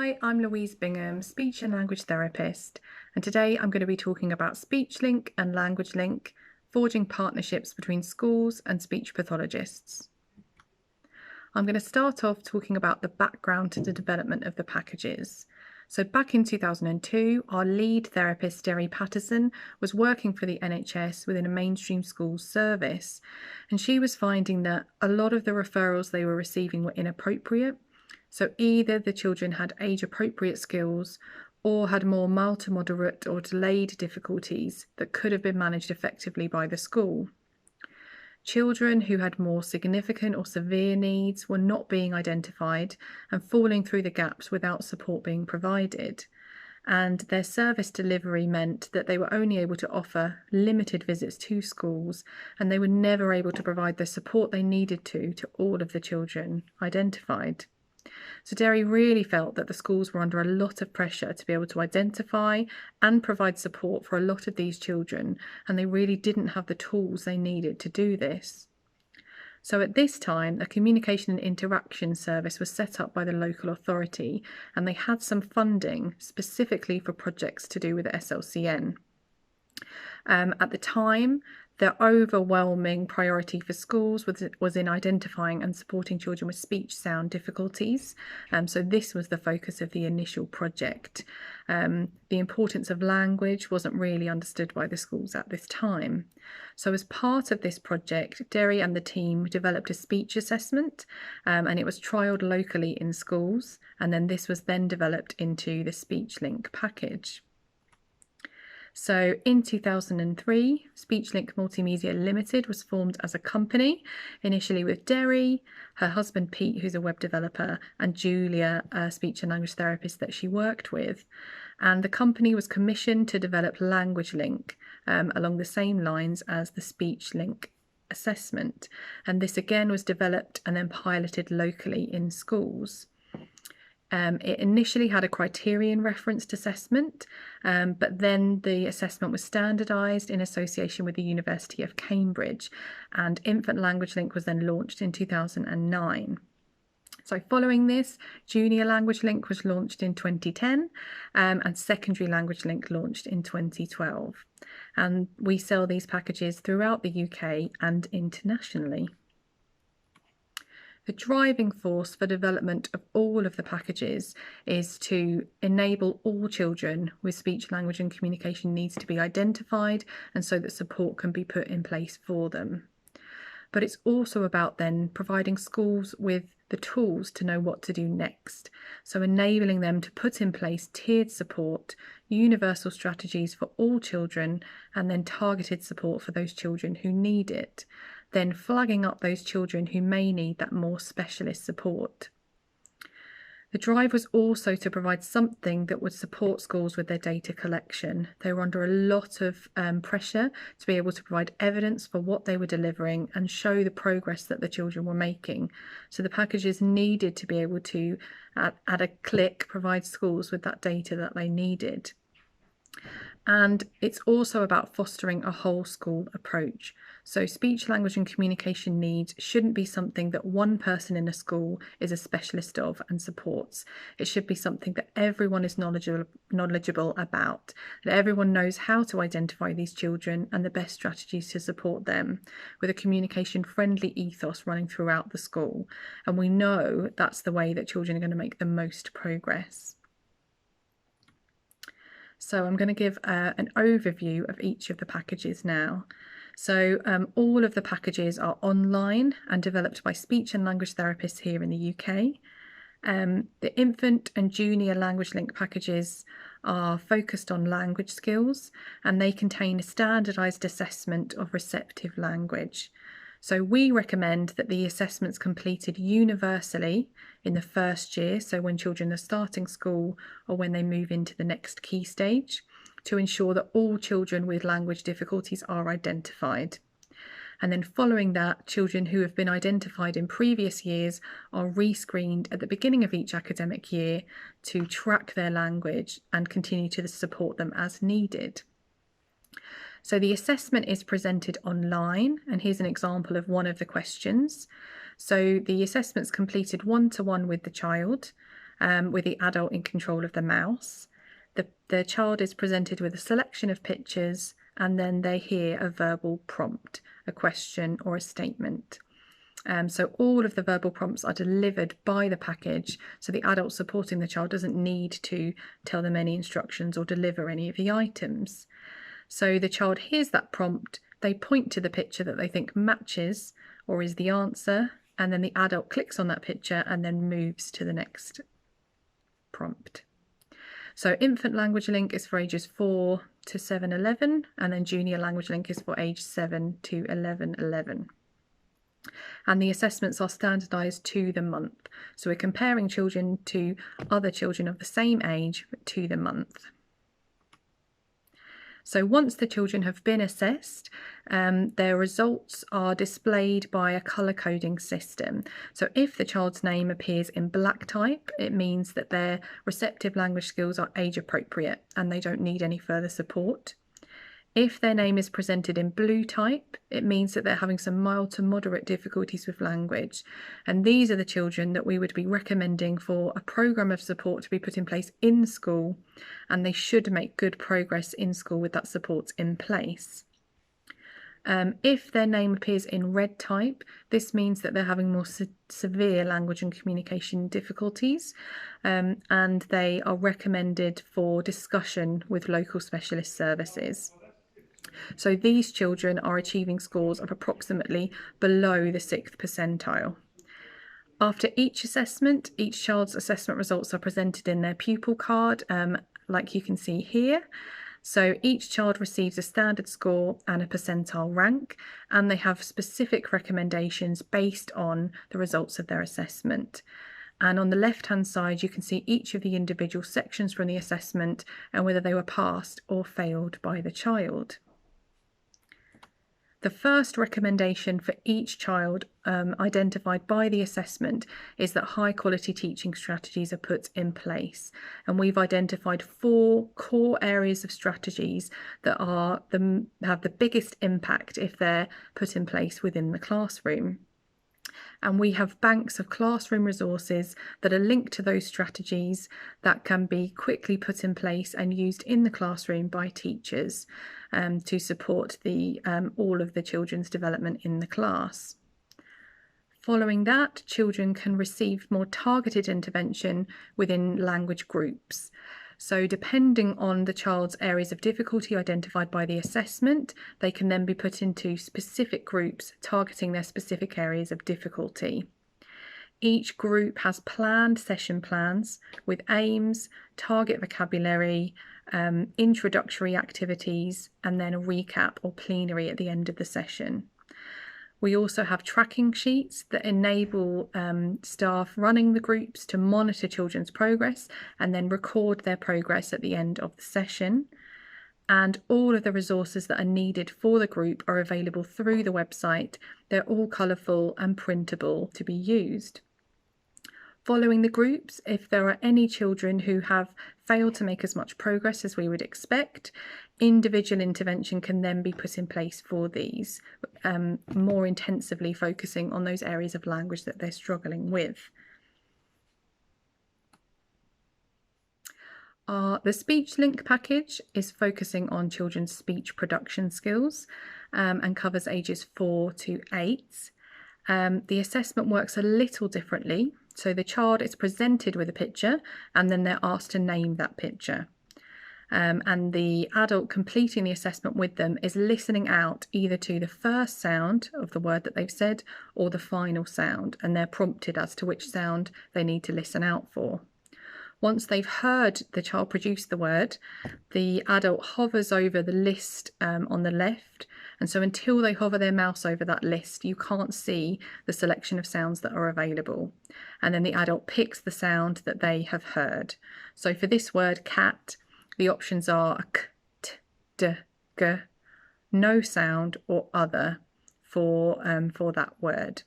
Hi, I'm Louise Bingham, speech and language therapist, and today I'm going to be talking about speech link and language link, forging partnerships between schools and speech pathologists. I'm going to start off talking about the background to the development of the packages. So back in 2002, our lead therapist, Derry Patterson, was working for the NHS within a mainstream school service, and she was finding that a lot of the referrals they were receiving were inappropriate. So either the children had age-appropriate skills or had more mild to moderate or delayed difficulties that could have been managed effectively by the school. Children who had more significant or severe needs were not being identified and falling through the gaps without support being provided. And their service delivery meant that they were only able to offer limited visits to schools, and they were never able to provide the support they needed to all of the children identified. So Derry really felt that the schools were under a lot of pressure to be able to identify and provide support for a lot of these children, and they really didn't have the tools they needed to do this. So at this time, a communication and interaction service was set up by the local authority, and they had some funding specifically for projects to do with SLCN. At the time, the overwhelming priority for schools was in identifying and supporting children with speech sound difficulties. So this was the focus of the initial project. The importance of language wasn't really understood by the schools at this time. So as part of this project, Derry and the team developed a speech assessment, and it was trialled locally in schools, and then this was then developed into the Speech Link package. So in 2003, SpeechLink Multimedia Limited was formed as a company, initially with Derry, her husband Pete, who's a web developer, and Julia, a speech and language therapist that she worked with. And the company was commissioned to develop Language Link along the same lines as the SpeechLink assessment. And this again was developed and then piloted locally in schools. It initially had a criterion referenced assessment, but then the assessment was standardised in association with the University of Cambridge, and Infant Language Link was then launched in 2009. So following this, Junior Language Link was launched in 2010, and Secondary Language Link launched in 2012. And we sell these packages throughout the UK and internationally. The driving force for development of all of the packages is to enable all children with speech, language and communication needs to be identified, and so that support can be put in place for them. But it's also about then providing schools with the tools to know what to do next. So enabling them to put in place tiered support, universal strategies for all children, and then targeted support for those children who need it. Then flagging up those children who may need that more specialist support. The drive was also to provide something that would support schools with their data collection. They were under a lot of pressure to be able to provide evidence for what they were delivering and show the progress that the children were making. So the packages needed to be able to, at a click, provide schools with that data that they needed. And it's also about fostering a whole school approach. So speech, language and communication needs shouldn't be something that one person in a school is a specialist of and supports. It should be something that everyone is knowledgeable about, that everyone knows how to identify these children and the best strategies to support them, with a communication-friendly ethos running throughout the school. And we know that's the way that children are going to make the most progress. So I'm going to give an overview of each of the packages now. So all of the packages are online and developed by speech and language therapists here in the UK. The infant and junior language link packages are focused on language skills, and they contain a standardised assessment of receptive language. So we recommend that the assessment's completed universally in the first year, so when children are starting school or when they move into the next key stage, to ensure that all children with language difficulties are identified. And then following that, children who have been identified in previous years are rescreened at the beginning of each academic year to track their language and continue to support them as needed. So the assessment is presented online, and here's an example of one of the questions. So the assessment's completed one-to-one with the child, with the adult in control of the mouse. The child is presented with a selection of pictures, and then they hear a verbal prompt, a question or a statement. So all of the verbal prompts are delivered by the package, so the adult supporting the child doesn't need to tell them any instructions or deliver any of the items. So the child hears that prompt, they point to the picture that they think matches or is the answer, and then the adult clicks on that picture and then moves to the next prompt. So infant language link is for ages 4 to 7-11, and then junior language link is for age 7 to 11-11. And the assessments are standardised to the month. So we're comparing children to other children of the same age to the month. So once the children have been assessed, their results are displayed by a colour coding system. So if the child's name appears in black type, it means that their receptive language skills are age appropriate and they don't need any further support. If their name is presented in blue type, it means that they're having some mild to moderate difficulties with language. And these are the children that we would be recommending for a programme of support to be put in place in school, and they should make good progress in school with that support in place. If their name appears in red type, this means that they're having more severe language and communication difficulties, and they are recommended for discussion with local specialist services. So these children are achieving scores of approximately below the 6th percentile. After each assessment, each child's assessment results are presented in their pupil card, like you can see here. So each child receives a standard score and a percentile rank, and they have specific recommendations based on the results of their assessment. And on the left-hand side, you can see each of the individual sections from the assessment and whether they were passed or failed by the child. The first recommendation for each child identified by the assessment is that high quality teaching strategies are put in place. And we've identified 4 core areas of strategies that have the biggest impact if they're put in place within the classroom. And we have banks of classroom resources that are linked to those strategies that can be quickly put in place and used in the classroom by teachers to support all of the children's development in the class. Following that, children can receive more targeted intervention within language groups. So depending on the child's areas of difficulty identified by the assessment, they can then be put into specific groups targeting their specific areas of difficulty. Each group has planned session plans with aims, target vocabulary, introductory activities, and then a recap or plenary at the end of the session. We also have tracking sheets that enable staff running the groups to monitor children's progress and then record their progress at the end of the session. And all of the resources that are needed for the group are available through the website. They're all colourful and printable to be used. Following the groups, if there are any children who have failed to make as much progress as we would expect, individual intervention can then be put in place for these, more intensively focusing on those areas of language that they're struggling with. The Speech Link package is focusing on children's speech production skills and covers ages 4 to 8. The assessment works a little differently. So the child is presented with a picture and then they're asked to name that picture. And the adult completing the assessment with them is listening out either to the first sound of the word that they've said or the final sound, and they're prompted as to which sound they need to listen out for. Once they've heard the child produce the word, the adult hovers over the list on the left, and so until they hover their mouse over that list, you can't see the selection of sounds that are available. And then the adult picks the sound that they have heard. So for this word, cat, the options are k, t, d, g, no sound, or other for that word.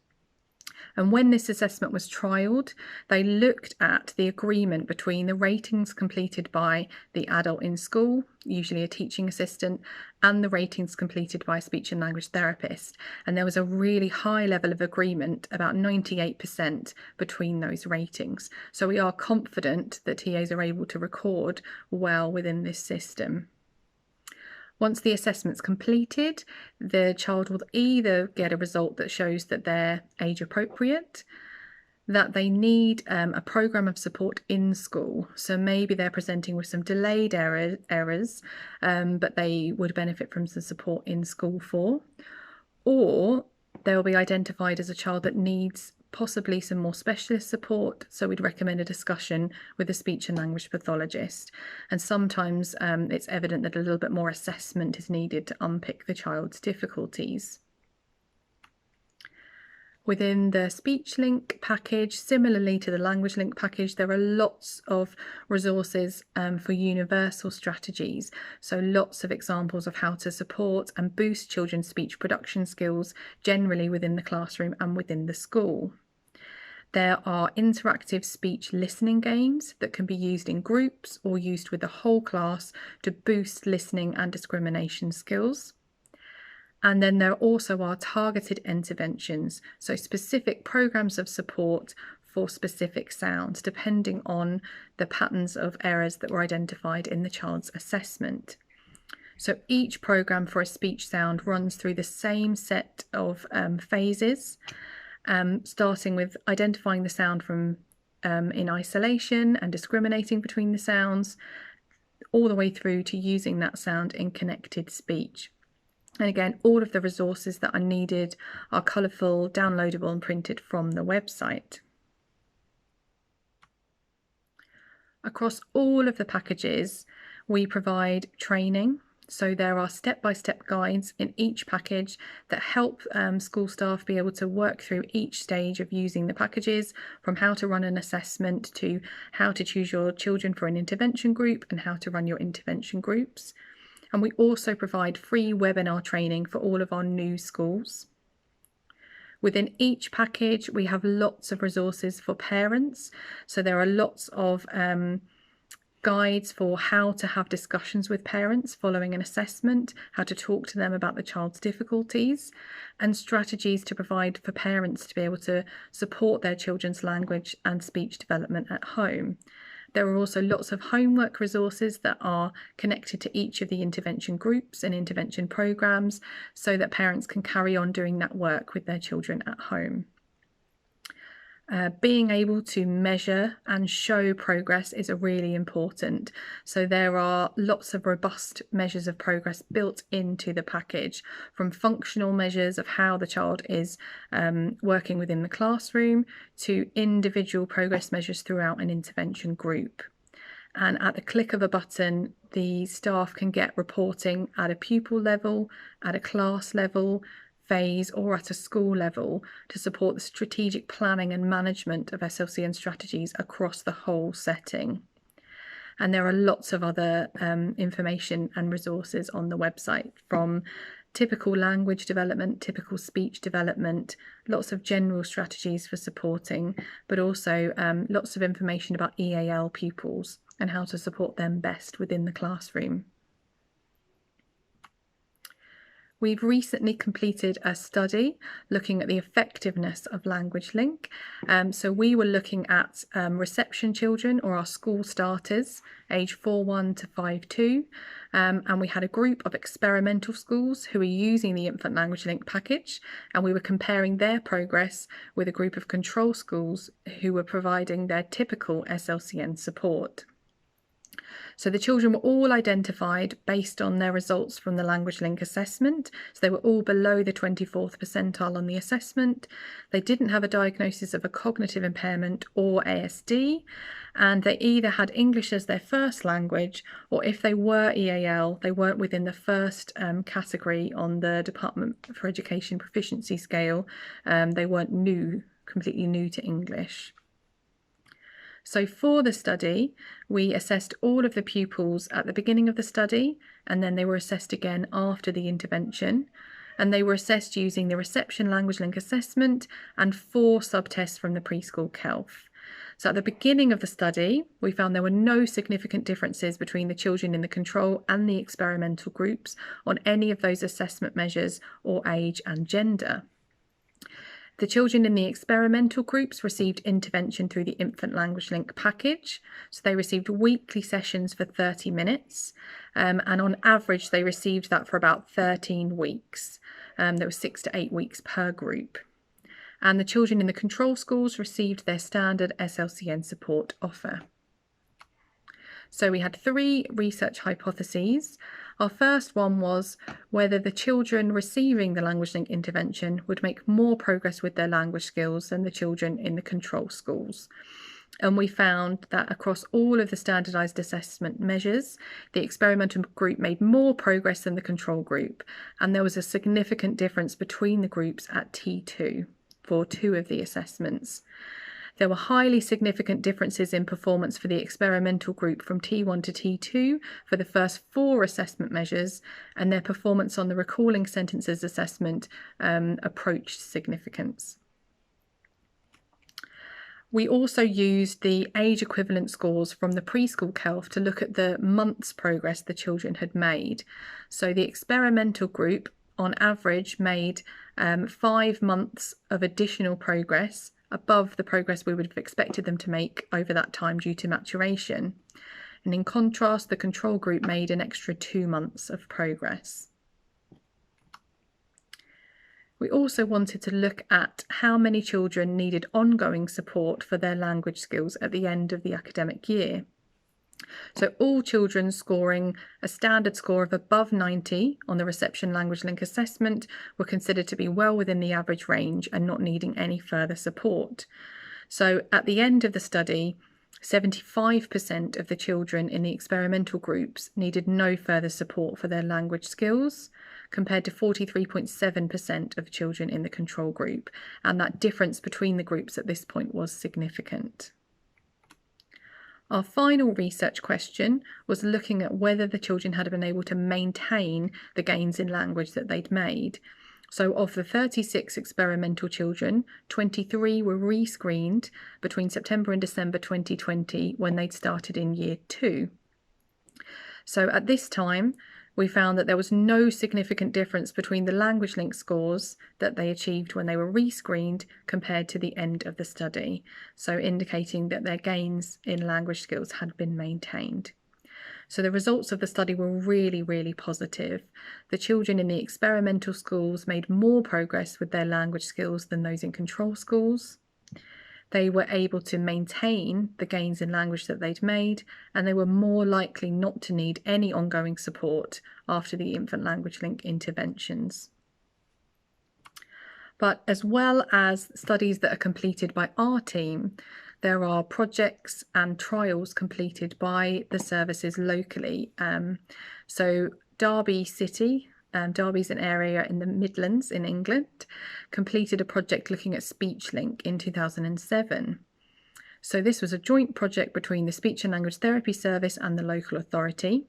And when this assessment was trialled, they looked at the agreement between the ratings completed by the adult in school, usually a teaching assistant, and the ratings completed by a speech and language therapist. And there was a really high level of agreement, about 98% between those ratings. So we are confident that TAs are able to record well within this system. Once the assessment's completed, the child will either get a result that shows that they're age appropriate, that they need a programme of support in school. So maybe they're presenting with some delayed errors, but they would benefit from some support in school for, or they'll be identified as a child that needs possibly some more specialist support, so we'd recommend a discussion with a speech and language pathologist. And sometimes it's evident that a little bit more assessment is needed to unpick the child's difficulties. Within the speech link package, similarly to the language link package, there are lots of resources for universal strategies. So lots of examples of how to support and boost children's speech production skills generally within the classroom and within the school. There are interactive speech listening games that can be used in groups or used with the whole class to boost listening and discrimination skills. And then there also are targeted interventions, so specific programs of support for specific sounds, depending on the patterns of errors that were identified in the child's assessment. So each program for a speech sound runs through the same set of phases, starting with identifying the sound from in isolation and discriminating between the sounds, all the way through to using that sound in connected speech. And again, all of the resources that are needed are colourful, downloadable and printed from the website. Across all of the packages, we provide training. So there are step-by-step guides in each package that help school staff be able to work through each stage of using the packages, from how to run an assessment to how to choose your children for an intervention group and how to run your intervention groups. And we also provide free webinar training for all of our new schools. Within each package, we have lots of resources for parents. So there are lots of guides for how to have discussions with parents following an assessment, how to talk to them about the child's difficulties, and strategies to provide for parents to be able to support their children's language and speech development at home. There are also lots of homework resources that are connected to each of the intervention groups and intervention programs, so that parents can carry on doing that work with their children at home. Being able to measure and show progress is really important. So there are lots of robust measures of progress built into the package, from functional measures of how the child is working within the classroom to individual progress measures throughout an intervention group. And at the click of a button, the staff can get reporting at a pupil level, at a class level, phase or at a school level to support the strategic planning and management of SLCN strategies across the whole setting. And there are lots of other information and resources on the website, from typical language development, typical speech development, lots of general strategies for supporting, but also lots of information about EAL pupils and how to support them best within the classroom. We've recently completed a study looking at the effectiveness of Language Link. So we were looking at reception children, or our school starters, age 4-1 to 5-2. And we had a group of experimental schools who were using the Infant Language Link package, and we were comparing their progress with a group of control schools who were providing their typical SLCN support. So the children were all identified based on their results from the Language Link assessment. So they were all below the 24th percentile on the assessment. They didn't have a diagnosis of a cognitive impairment or ASD, and they either had English as their first language, or if they were EAL, they weren't within the first category on the Department for Education Proficiency Scale. They weren't completely new to English. So for the study, we assessed all of the pupils at the beginning of the study, and then they were assessed again after the intervention. and they were assessed using the Reception Language Link Assessment and 4 subtests from the preschool KELF. So at the beginning of the study, we found there were no significant differences between the children in the control and the experimental groups on any of those assessment measures or age and gender. The children in the experimental groups received intervention through the Infant Language Link package. So they received weekly sessions for 30 minutes, and on average they received that for about 13 weeks. There were 6 to 8 weeks per group. And the children in the control schools received their standard SLCN support offer. So we had 3 research hypotheses. Our first one was whether the children receiving the language link intervention would make more progress with their language skills than the children in the control schools. And we found that across all of the standardised assessment measures, the experimental group made more progress than the control group, and there was a significant difference between the groups at T2 for 2 of the assessments. There were highly significant differences in performance for the experimental group from T1 to T2 for the first 4 assessment measures, and their performance on the recalling sentences assessment approached significance. We also used the age equivalent scores from the preschool KELF to look at the months progress the children had made. So the experimental group on average made 5 months of additional progress above the progress we would have expected them to make over that time due to maturation. And in contrast, the control group made an extra 2 months of progress. We also wanted to look at how many children needed ongoing support for their language skills at the end of the academic year. So all children scoring a standard score of above 90 on the Reception Language Link Assessment were considered to be well within the average range and not needing any further support. So at the end of the study, 75% of the children in the experimental groups needed no further support for their language skills, compared to 43.7% of children in the control group, and that difference between the groups at this point was significant. Our final research question was looking at whether the children had been able to maintain the gains in language that they'd made. So of the 36 experimental children, 23 were rescreened between September and December 2020 when they'd started in year 2. So at this time, we found that there was no significant difference between the language link scores that they achieved when they were rescreened compared to the end of the study, so indicating that their gains in language skills had been maintained. So the results of the study were really, really positive. The children in the experimental schools made more progress with their language skills than those in control schools. They were able to maintain the gains in language that they'd made, and they were more likely not to need any ongoing support after the infant language link interventions. But as well as studies that are completed by our team, there are projects and trials completed by the services locally. So Derby City, Derby's an area in the Midlands in England, completed a project looking at SpeechLink in 2007. So this was a joint project between the Speech and Language Therapy Service and the local authority.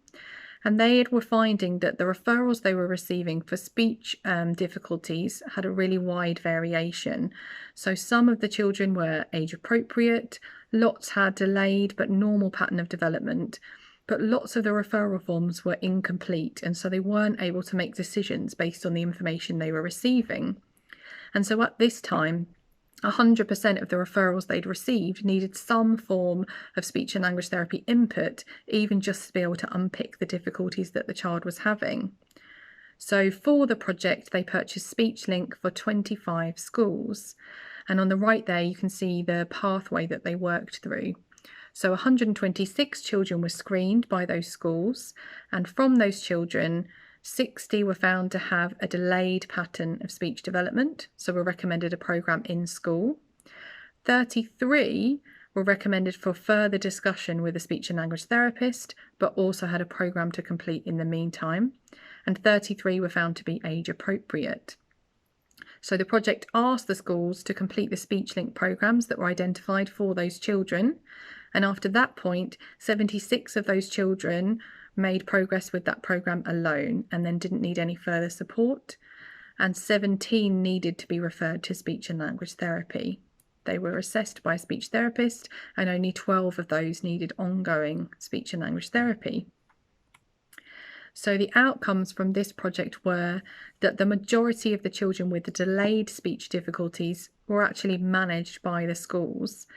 And they were finding that the referrals they were receiving for speech difficulties had a really wide variation. So some of the children were age appropriate, lots had delayed but normal pattern of development, but lots of the referral forms were incomplete, and so they weren't able to make decisions based on the information they were receiving. And so at this time, 100% of the referrals they'd received needed some form of speech and language therapy input, even just to be able to unpick the difficulties that the child was having. So for the project, they purchased SpeechLink for 25 schools. And on the right there, you can see the pathway that they worked through. So 126 children were screened by those schools, and from those children, 60 were found to have a delayed pattern of speech development, so were recommended a programme in school. 33 were recommended for further discussion with a speech and language therapist, but also had a programme to complete in the meantime. And 33 were found to be age appropriate. So the project asked the schools to complete the SpeechLink programmes that were identified for those children. And after that point, 76 of those children made progress with that programme alone and then didn't need any further support. and 17 needed to be referred to speech and language therapy. They were assessed by a speech therapist, and only 12 of those needed ongoing speech and language therapy. So the outcomes from this project were that the majority of the children with the delayed speech difficulties were actually managed by the schools,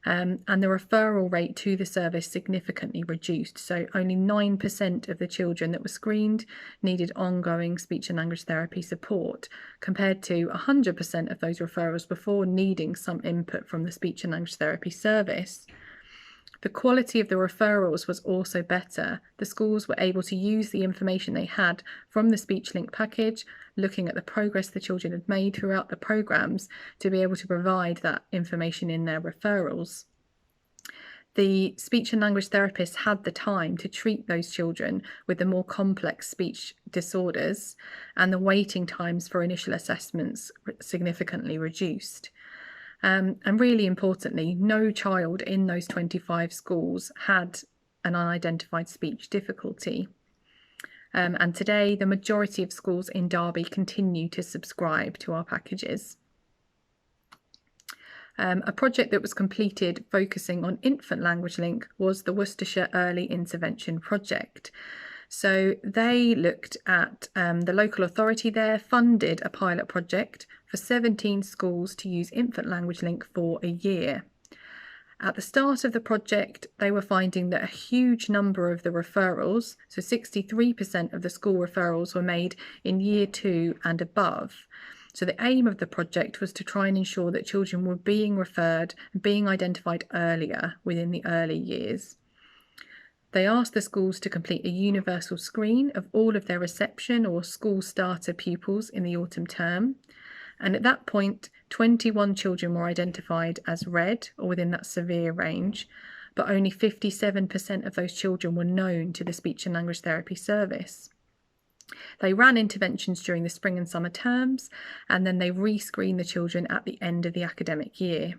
and the referral rate to the service significantly reduced. So only 9% of the children that were screened needed ongoing speech and language therapy support, compared to 100% of those referrals before needing some input from the speech and language therapy service. The quality of the referrals was also better. The schools were able to use the information they had from the SpeechLink package, looking at the progress the children had made throughout the programmes, to be able to provide that information in their referrals. The speech and language therapists had the time to treat those children with the more complex speech disorders, and the waiting times for initial assessments significantly reduced. And really importantly, no child in those 25 schools had an unidentified speech difficulty. And today, the majority of schools in Derby continue to subscribe to our packages. A project that was completed focusing on infant language link was the Worcestershire Early Intervention Project. So they looked at the local authority there funded a pilot project for 17 schools to use infant language link for a year. At the start of the project, they were finding that a huge number of the referrals, so 63% of the school referrals, were made in year 2 and above. So the aim of the project was to try and ensure that children were being referred and being identified earlier within the early years. They asked the schools to complete a universal screen of all of their reception or school starter pupils in the autumn term. And at that point, 21 children were identified as red or within that severe range, but only 57% of those children were known to the speech and language therapy service. They ran interventions during the spring and summer terms, and then they re-screened the children at the end of the academic year.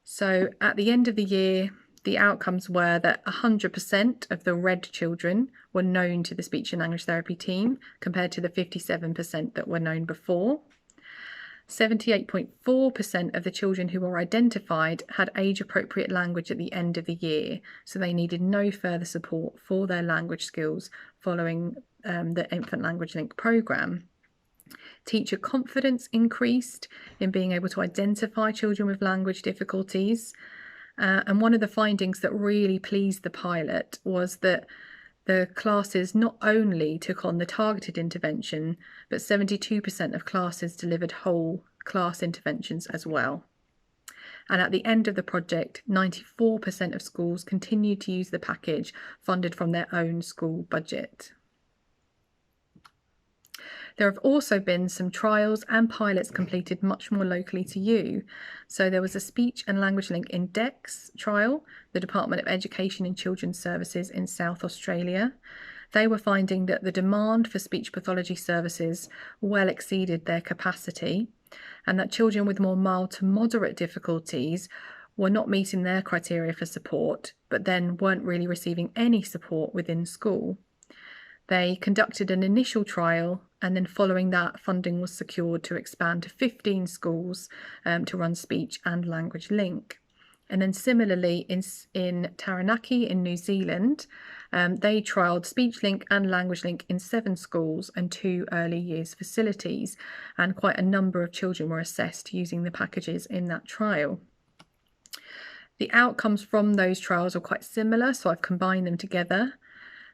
So at the end of the year, the outcomes were that 100% of the red children were known to the speech and language therapy team, compared to the 57% that were known before. 78.4% of the children who were identified had age-appropriate language at the end of the year, so they needed no further support for their language skills following the Infant Language Link programme. Teacher confidence increased in being able to identify children with language difficulties. And one of the findings that really pleased the pilot was that the classes not only took on the targeted intervention, but 72% of classes delivered whole class interventions as well. And at the end of the project, 94% of schools continued to use the package funded from their own school budget. There have also been some trials and pilots completed much more locally to you. So there was a speech and language link index trial, the Department of Education and Children's Services in South Australia. They were finding that the demand for speech pathology services well exceeded their capacity, and that children with more mild to moderate difficulties were not meeting their criteria for support, but then weren't really receiving any support within school. They conducted an initial trial, and then following that, funding was secured to expand to 15 schools to run speech and language link. And then similarly in Taranaki in New Zealand, they trialled speech link and language link in 7 schools and 2 early years facilities, and quite a number of children were assessed using the packages in that trial. The outcomes from those trials are quite similar, so I've combined them together.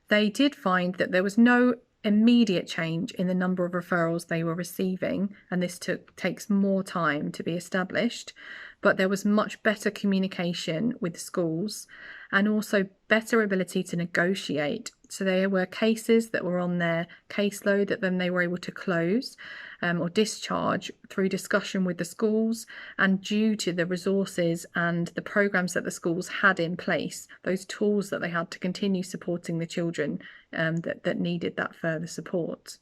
They did find that there was no immediate change in the number of referrals they were receiving, and this takes more time to be established, but there was much better communication with schools and also better ability to negotiate. So there were cases that were on their caseload that then they were able to close or discharge through discussion with the schools, and due to the resources and the programs that the schools had in place, those tools that they had to continue supporting the children that needed that further support.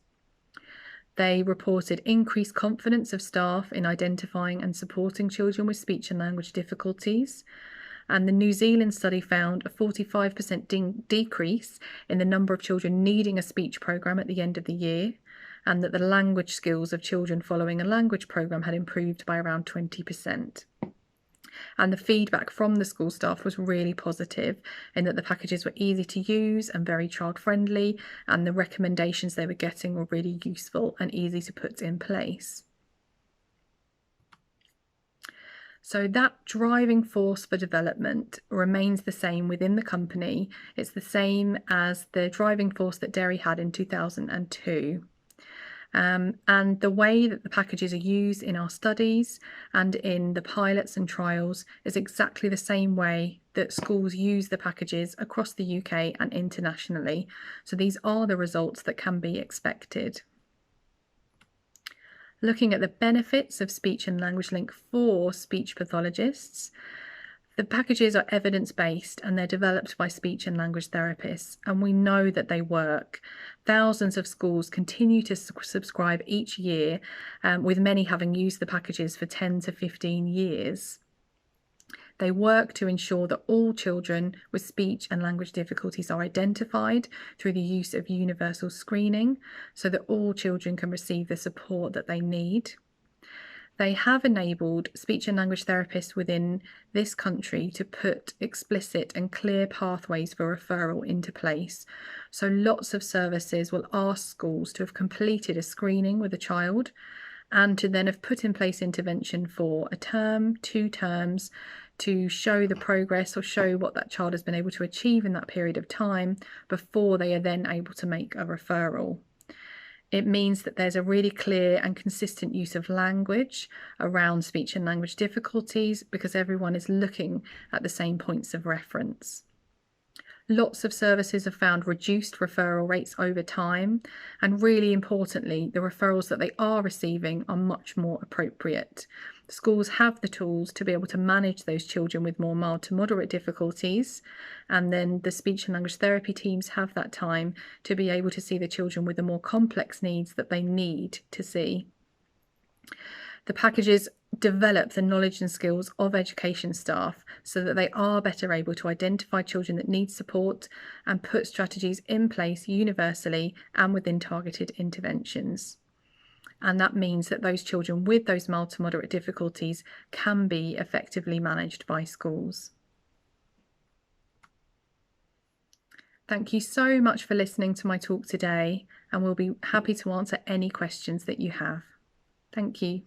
They reported increased confidence of staff in identifying and supporting children with speech and language difficulties. And the New Zealand study found a 45% decrease in the number of children needing a speech programme at the end of the year. and that the language skills of children following a language programme had improved by around 20%. And the feedback from the school staff was really positive in that the packages were easy to use and very child friendly, and the recommendations they were getting were really useful and easy to put in place. So that driving force for development remains the same within the company. It's the same as the driving force that Derry had in 2002. And the way that the packages are used in our studies and in the pilots and trials is exactly the same way that schools use the packages across the UK and internationally. So these are the results that can be expected. Looking at the benefits of speech and language link for speech pathologists, the packages are evidence-based and they're developed by speech and language therapists, and we know that they work. Thousands of schools continue to subscribe each year, with many having used the packages for 10 to 15 years. They work to ensure that all children with speech and language difficulties are identified through the use of universal screening so that all children can receive the support that they need. They have enabled speech and language therapists within this country to put explicit and clear pathways for referral into place. So lots of services will ask schools to have completed a screening with a child and to then have put in place intervention for a term, 2 terms, to show the progress or show what that child has been able to achieve in that period of time before they are then able to make a referral. It means that there's a really clear and consistent use of language around speech and language difficulties because everyone is looking at the same points of reference. Lots of services have found reduced referral rates over time, and really importantly, the referrals that they are receiving are much more appropriate. Schools have the tools to be able to manage those children with more mild to moderate difficulties, and then the speech and language therapy teams have that time to be able to see the children with the more complex needs that they need to see. The packages develop the knowledge and skills of education staff so that they are better able to identify children that need support and put strategies in place universally and within targeted interventions. And that means that those children with those mild to moderate difficulties can be effectively managed by schools. Thank you so much for listening to my talk today, and we'll be happy to answer any questions that you have. Thank you.